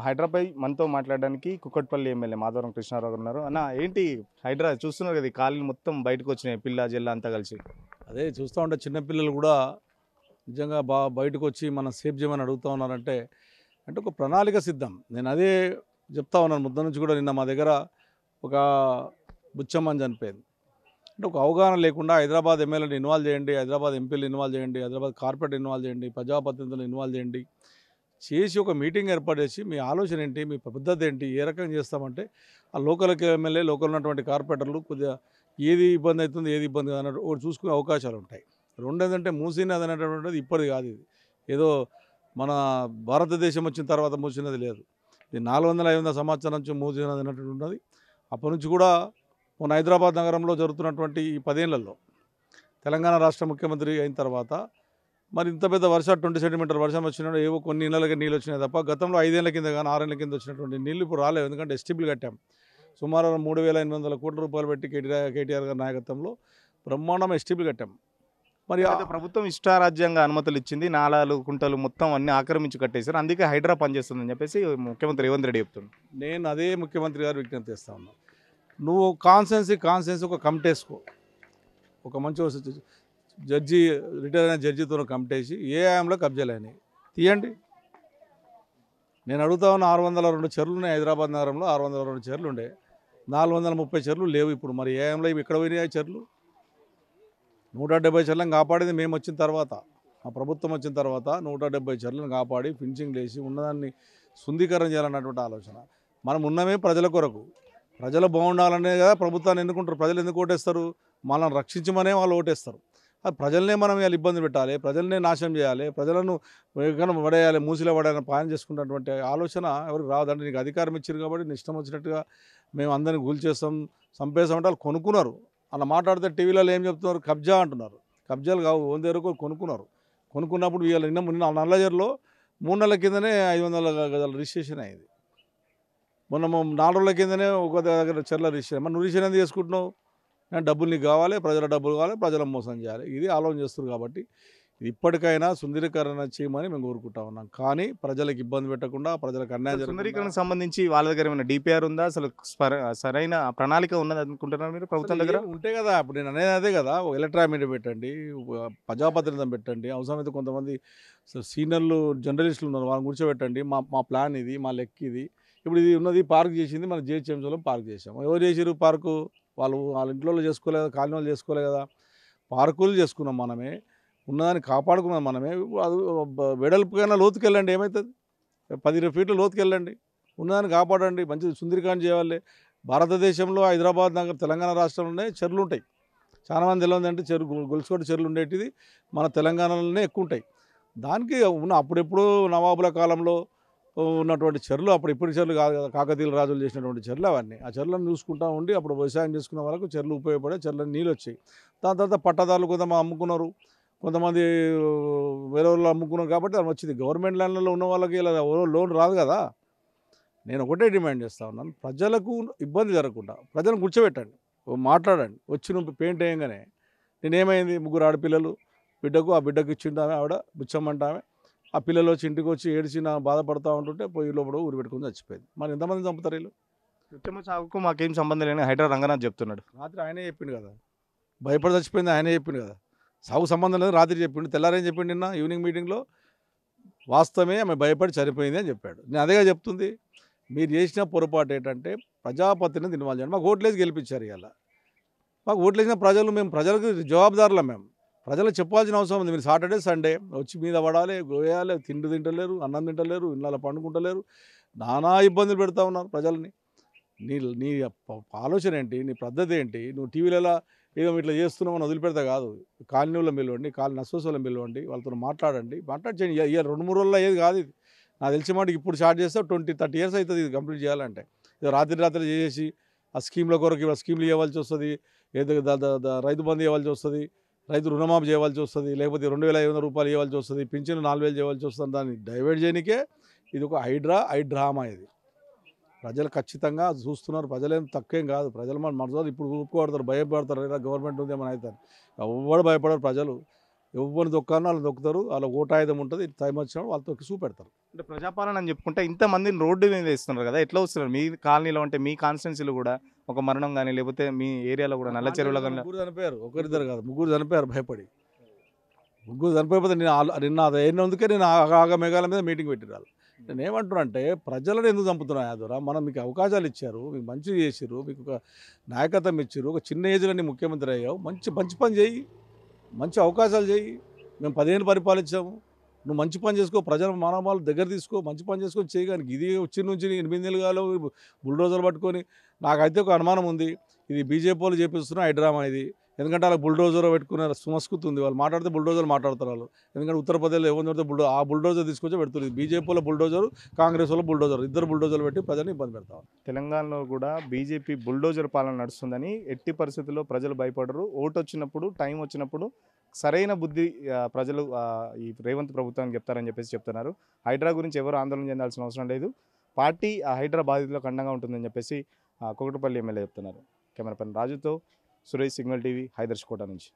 హైదరాబాద్ మనతో మాట్లాడడానికి కుక్కట్పల్లి ఎమ్మెల్యే మాధవరం కృష్ణారావు గారు ఉన్నారు. అన్న ఏంటి హైదరా చూస్తున్నారు కదా, ఈ కాలనీ మొత్తం బయటకు వచ్చినాయి, పిల్ల జిల్లా అంతా కలిసి. అదే చూస్తూ ఉంటే చిన్నపిల్లలు కూడా నిజంగా బయటకు వచ్చి మనం సేఫ్ చేయమని అడుగుతూ ఉన్నారంటే అంటే ఒక ప్రణాళిక సిద్ధం. నేను అదే చెప్తా ఉన్నాను ముద్ద నుంచి కూడా. నిన్న మా దగ్గర ఒక బుచ్చమ్మని చనిపోయింది. అంటే ఒక అవగాహన లేకుండా హైదరాబాద్ ఎమ్మెల్యేని ఇన్వాల్వ్ చేయండి, హైదరాబాద్ ఎంపీలు ఇన్వాల్వ్ చేయండి, హైదరాబాద్ కార్పొరేట్ ఇన్వాల్వ్ చేయండి, ప్రజాప్రతినిధులను ఇన్వాల్వ్ చేయండి చేసి ఒక మీటింగ్ ఏర్పాటు చేసి మీ ఆలోచన ఏంటి, మీ పద్ధతి ఏంటి, ఏ రకంగా చేస్తామంటే ఆ లోకల్ ఎమ్మెల్యే, లోకల్ ఉన్నటువంటి కార్పొరేటర్లు కొద్దిగా ఏది ఇబ్బంది అవుతుంది, ఏది ఇబ్బంది కాదు అన్నట్టు ఒకటి చూసుకునే అవకాశాలు ఉంటాయి. రెండు ఏంటంటే మూసినది అనేటువంటిది ఇప్పటిది కాదు. ఇది ఏదో మన భారతదేశం వచ్చిన తర్వాత మూసినది లేదు. ఇది 400-500 సంవత్సరాల నుంచి మూసినది అన్నట్టు ఉన్నది. అప్పటి నుంచి కూడా మన హైదరాబాద్ నగరంలో జరుగుతున్నటువంటి ఈ 10 ఏళ్లలో తెలంగాణ రాష్ట్ర ముఖ్యమంత్రి అయిన తర్వాత మరి ఇంత పెద్ద వర్షం 20 సెంటీమీటర్ వర్షం వచ్చినా ఏవో కొన్ని ఇళ్ళకి నీళ్ళు వచ్చినాయి తప్ప గతంలో 5 ఏళ్ల కింద కానీ 6 ఏళ్ల కింద వచ్చినటువంటి నీళ్ళు ఇప్పుడు రాలేదు. ఎందుకంటే ఎస్టీపీలు కట్టాం. సుమారు 3,800 కోట్ల రూపాయలు పెట్టి కేటీఆర్ గారి నాయకత్వంలో బ్రహ్మాండం ఎస్టీపీలు కట్టాం. మరి అయితే ప్రభుత్వం ఇష్టారాజ్యంగా అనుమతులు ఇచ్చింది, నాలాలు కుంటలు మొత్తం అన్ని ఆక్రమించి కట్టేశారు, అందుకే హైడ్రా పనిచేస్తుందని చెప్పేసి ముఖ్యమంత్రి రేవంత్ రెడ్డి చెప్తున్నారు. నేను అదే ముఖ్యమంత్రి గారు విజ్ఞప్తి చేస్తా ఉన్నాను. నువ్వు కాన్సెన్సీ ఒక కమిటీ వేసుకో. ఒక మంచి జడ్జి, రిటైర్ అయిన జడ్జితో కమిటేసి ఏ ఆయంలో కబ్జాలు అయినాయి తీయండి. నేను అడుగుతా ఉన్న 602 చెరువులు ఉన్నాయి హైదరాబాద్ నగరంలో. 602 చెరువులు ఉండే, 430 చెరువులు లేవు ఇప్పుడు. మరి ఏ ఆయంలో ఇవి ఎక్కడ పోయినాయి చెరువులు? 170 చెరువులను కాపాడింది మేము వచ్చిన తర్వాత, మా ప్రభుత్వం వచ్చిన తర్వాత 170 చెరువులను కాపాడి ఫినిషింగ్ వేసి ఉన్నదాన్ని శుద్ధీకరణ చేయాలన్నటువంటి ఆలోచన. మనం ఉన్నమే ప్రజల కొరకు, ప్రజలు బాగుండాలనే కదా ప్రభుత్వాన్ని ఎన్నుకుంటారు. ప్రజలు ఎందుకు ఓటేస్తారు? మనల్ని రక్షించమనే వాళ్ళు ఓటేస్తారు. అది ప్రజలనే మనం ఇలా ఇబ్బంది పెట్టాలి, ప్రజలనే నాశనం చేయాలి, ప్రజలను పడేయాలి, మూసిలో పడేయాలని ప్లాన్ చేసుకున్నటువంటి ఆలోచన ఎవరికి రాదంటే నీకు అధికారం ఇచ్చారు కాబట్టి నీ ఇష్టం వచ్చినట్టుగా మేము అందరినీ కూల్చేస్తాం, చంపేస్తామంటే వాళ్ళు కొనుక్కున్నారు. అలా మాట్లాడితే టీవీలలో ఏం చెప్తున్నారు? కబ్జా అంటున్నారు. కబ్జాలు కావు, ఓన్ దగ్గరకు కొనుక్కున్నారు. కొనుక్కున్నప్పుడు వీళ్ళు నిన్న నల్లజర్లో 3 నెలల కిందనే 500 గజాల రిజిస్ట్రేషన్ అయింది. మొన్న 4 రోజుల కిందనే ఒక దగ్గర చెర్ల రిజిస్ట్రేషన్. మరి నువ్వు రిజిస్ట్రేషన్ ఎందుకు చేసుకుంటున్నావు? డబ్బులు నీకు కావాలి, ప్రజల డబ్బులు కావాలి, ప్రజలను మోసం చేయాలి. ఇది ఆలోచన చేస్తారు. కాబట్టి ఇది ఇప్పటికైనా సుందరీకరణ చేయమని మేము కోరుకుంటా ఉన్నాం. కానీ ప్రజలకు ఇబ్బంది పెట్టకుండా, ప్రజలకు అన్యాయం జరగకుండా. సుందరీకరణకు సంబంధించి వాళ్ళ దగ్గర ఏమైనా డిపిఆర్ ఉందా? అసలు సరైన ప్రణాళిక ఉన్నది అనుకుంటున్నారు మీరు ప్రభుత్వం దగ్గర? ఉంటే కదా ఇప్పుడు నేను అనేది అదే కదా. ఎలక్ట్రా మీడియా పెట్టండి, ప్రజాప్రతినిధులను పెట్టండి, అవసరమైతే కొంతమంది సీనియర్లు జర్నలిస్టులు ఉన్నారు, వాళ్ళని కూర్చోబెట్టండి. మా ప్లాన్ ఇది, మా లెక్క ఇది. ఇప్పుడు ఇది ఉన్నది పార్క్ చేసింది మన జిహెచ్ఎంసీలో పార్క్ చేసాం. ఎవరు చేసారు పార్కు? వాళ్ళ ఇంట్లో చేసుకోలేదు, కాలనీ వాళ్ళు చేసుకోలే కదా. పార్కులు చేసుకున్నాం మనమే, ఉన్నదాన్ని కాపాడుకున్నాం మనమే. అది వెడల్పుకైనా లోతుకెళ్ళండి, ఏమవుతుంది? 10 ఫీట్ల లోతుకెళ్ళండి, ఉన్నదాన్ని కాపాడండి, మంచి సుందరీకరణ చేయాలి. భారతదేశంలో హైదరాబాద్ నగర్ తెలంగాణ రాష్ట్రంలోనే చెరువులు ఉంటాయి. చాలామంది తెలియదు అంటే గొలుసుకోట చెరువులు ఉండేటిది మన తెలంగాణలోనే ఎక్కువ ఉంటాయి. దానికి అప్పుడెప్పుడు నవాబుల కాలంలో ఉన్నటువంటి చెరువులు, అప్పుడు ఇప్పుడు చెరువులు కాదు కదా, కాకతీయుల రాజులు చేసినటువంటి చెరువులు అవన్నీ. ఆ చెరువులను చూసుకుంటూ ఉండి అప్పుడు వ్యవసాయం చేసుకునే వాళ్ళకు చెరువులు ఉపయోగపడే, చెరువులను నీళ్ళు వచ్చాయి. దాని తర్వాత పట్టదారులు కొంతమంది అమ్ముకున్నారు, కొంతమంది వేరే వాళ్ళు అమ్ముకున్నారు. కాబట్టి అది వచ్చింది. గవర్నమెంట్ ల్యాండ్లలో ఉన్న వాళ్ళకి ఇలా లోన్ రాదు కదా. నేను ఒకటే డిమాండ్ చేస్తూ ఉన్నాను, ప్రజలకు ఇబ్బంది జరగకుండా ప్రజలను కూర్చోబెట్టండి, మాట్లాడండి. వచ్చి నువ్వు పెయింట్ వేయంగానే నేనేమైంది, 3 ఆడపిల్లలు, ఆ బిడ్డకు ఇచ్చిండామే ఆవిడ బుచ్చమ్మంటామే. ఆ పిల్లలు వచ్చి ఇంటికి వచ్చి ఏడిచి బాధపడుతూ ఉంటుంటే పొయ్యి లోపల ఊరు పెట్టుకుని చచ్చిపోయింది. మరి ఎంతమంది చంపుతారు వీళ్ళు? ఉత్తమ సాగుకు మాకేం సంబంధం లేని హైడ్రా రంగనాథ్ చెప్తున్నాడు. రాత్రి ఆయనే చెప్పిండు కదా, భయపడి చచ్చిపోయింది ఆయనే చెప్పిండు కదా. సాగు సంబంధం లేదు రాత్రి చెప్పిండు. తెల్లారేం చెప్పిండు నిన్న ఈవినింగ్ మీటింగ్లో? వాస్తవమే, ఆమె భయపడి చనిపోయింది అని చెప్పాడు. నేను అదేగా చెప్తుంది. మీరు చేసిన పొరపాటు ఏంటంటే ప్రజాపతిని ఇన్వాల్వ్ చేయండి. మాకు ఓట్లేసి గెలిపించారు. ఇవాళ మాకు ఓట్లేసిన ప్రజలు, మేము ప్రజలకు జవాబుదారులం. మేము ప్రజలకు చెప్పాల్సిన అవసరం ఉంది. మీరు సాటర్డే సండే వచ్చి మీద పడాలి, గోయాలి, తిండి తింటలేరు, అన్నం తింటలేరు, ఇళ్ళలో పండుకుంటలేరు, నానా ఇబ్బందులు పెడతా ఉన్నారు ప్రజల్ని. నీ నీ ఆలోచన ఏంటి? నీ పద్ధతి ఏంటి? నువ్వు టీవీలలో ఏదో ఇట్లా చేస్తున్నామని వదిలిపెడతా కాదు. కాలనీలో పిలవండి, కాలనీ అసోసియేషన్లో పిలవండి, వాళ్ళతో మాట్లాడండి, మాట్లాడి 2-3 రోజుల్లో ఏది కాదు ఇది. నాకు తెలిసి మాట ఇప్పుడు స్టార్ట్ చేస్తే 20-30 ఇయర్స్ అవుతుంది ఇది కంప్లీట్ చేయాలంటే. ఇది రాత్రి చేసి ఆ స్కీమ్ల కొరకు ఇవాళ స్కీమ్లు ఇవ్వాల్సి వస్తుంది, ఏదో రైతు బంధు ఇవ్వాల్సి వస్తుంది, రైతు రుణమాఫీ చేయవలసి వస్తుంది, లేకపోతే 2,500 రూపాయలు ఇవ్వాల్సి వస్తుంది, పింఛను 4,000 చేయవలసి వస్తుంది. దాన్ని డైవర్ట్ చేయడానికే ఇది ఒక డ్రామా ఇది. ప్రజలు ఖచ్చితంగా చూస్తున్నారు. ప్రజలేం తక్కువేం కాదు. ప్రజలు మన ఇప్పుడు ఊపుకోడతారు, భయపడతారు, లేదా గవర్నమెంట్ ఉందేమని అవుతారు. ఎవరు భయపడరు ప్రజలు. ఎవరిని దొక్కానో వాళ్ళు దొక్కుతారు, వాళ్ళ ఓటాయుధం ఉంటుంది, టైం వచ్చినప్పుడు వాళ్ళు తొక్కి చూపెడతారు. అంటే ప్రజాపాలన అని చెప్పుకుంటే ఇంతమందిని రోడ్డు మీద వేస్తున్నారు కదా, ఎట్లా వస్తున్నారు మీ కాలనీలో? అంటే మీ కాన్స్టిట్యున్సీలో కూడా ఒక మరణం కానీ లేకపోతే మీ ఏరియాలో కూడా నల్ల చెరువులో కానీ ముగ్గురు చనిపోయారు, ఒకరిద్దరు కాదు, ముగ్గురు చనిపోయారు భయపడి. ముగ్గురు చనిపోయిపోతే నిన్న అది అయినందుకే నేను ఆగా మేఘాల మీద మీటింగ్ పెట్టిరాలి. నేను ఏమంటున్నా అంటే ప్రజలను ఎందుకు చంపుతున్నా యాదవరా? మనం మీకు అవకాశాలు ఇచ్చారు, మీకు మంచి చేసిర్రు, మీకు ఒక నాయకత్వం ఇచ్చారు, ఒక చిన్న ఏజ్లో నీ ముఖ్యమంత్రి అయ్యావు, మంచి మంచి పని చేయి, మంచి అవకాశాలు చేయి. మేము 10 ఏళ్ళు పరిపాలించాము, నువ్వు మంచి పని చేసుకో, ప్రజల మానవాళ్ళు దగ్గర తీసుకో, మంచి పని చేసుకొని చేయగాని ఇది వచ్చి నుంచి 8 నెలలు కాలు బుల్డోజర్లు పట్టుకొని. నాకైతే ఒక అనుమానం ఉంది, ఇది బీజేపీ వాళ్ళు చేపిస్తున్న హైడ్రామా ఇది. ఎందుకంటే అలా బుల్డోజర్ పెట్టుకున్నారు, సుమస్కృతి ఉంది, వాళ్ళు మాట్లాడితే బుల్డోజర్ మాట్లాడతారు వాళ్ళు. ఎందుకంటే ఉత్తరప్రదేశ్లో ఎవరు పెడితే ఆ బుల్డోజర్ తీసుకొచ్చి పెడుతుంది. బీజేపీ వాళ్ళ బుల్డోజర్, కాంగ్రెస్ వాళ్ళ బుల్డోజర్, ఇద్దరు బుల్డోజర్లు పెట్టి ప్రజల్ని ఇబ్బంది పెడతారు. తెలంగాణలో కూడా బీజేపీ బుల్డోజర్ పాలన నడుస్తుందని ఎట్టి పరిస్థితుల్లో ప్రజలు భయపడరు. ఓటు వచ్చినప్పుడు, టైం వచ్చినప్పుడు సరైన బుద్ధి ప్రజలు ఈ రేవంత్ ప్రభుత్వానికి చెప్తారని చెప్పేసి చెప్తున్నారు. హైడ్రా గురించి ఎవరు ఆందోళన చెందాల్సిన అవసరం లేదు. పార్టీ ఆ హైడ్రా బాధితులకు అండగా ఉంటుందని చెప్పేసి కూకట్పల్లి ఎమ్మెల్యే చెప్తున్నారు. కెమెరా పర్సన్ రాజుతో సురేష్, సిగ్నల్ టీవీ, హైదర్స్ కోట నుంచి.